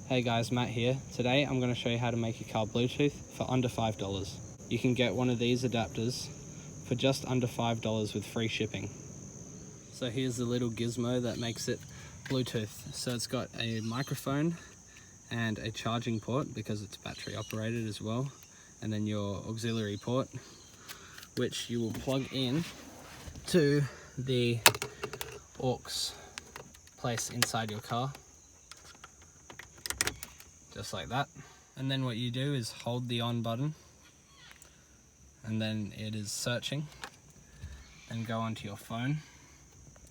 Hey guys, Matt here. Today I'm going to show you how to make your car Bluetooth for under $5. You can get one of these adapters for just under $5 with free shipping. So here's the little gizmo that makes it Bluetooth. So it's got a microphone and a charging port because it's battery operated as well, and then your auxiliary port, which you will plug in to the aux place inside your car, just like that. And then what you do is hold the on button, and then it is searching, and go onto your phone,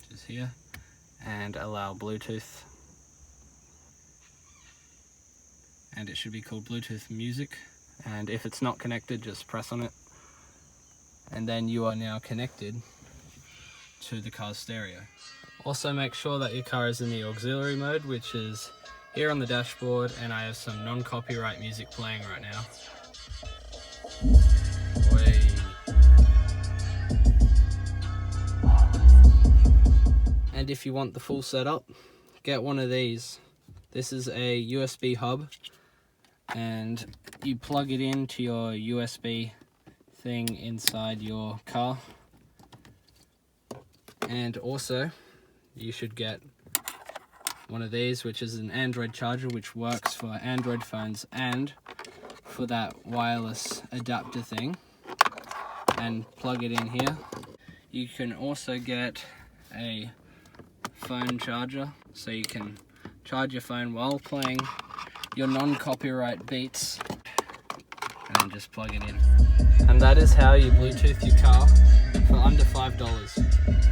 which is here, and allow Bluetooth, and it should be called Bluetooth Music. And if it's not connected, just press on it, and then you are now connected to the car's stereo. Also make sure that your car is in the auxiliary mode, which is here on the dashboard, and I have some non-copyright music playing right now. And if you want the full setup, get one of these. This is a USB hub, and you plug it into your USB thing inside your car. And also you should get one of these, which is an Android charger, which works for Android phones and for that wireless adapter thing, and plug it in here. You can also get a phone charger, so you can charge your phone while playing your non-copyright beats, and then just plug it in. And that is how you Bluetooth your car for under $5.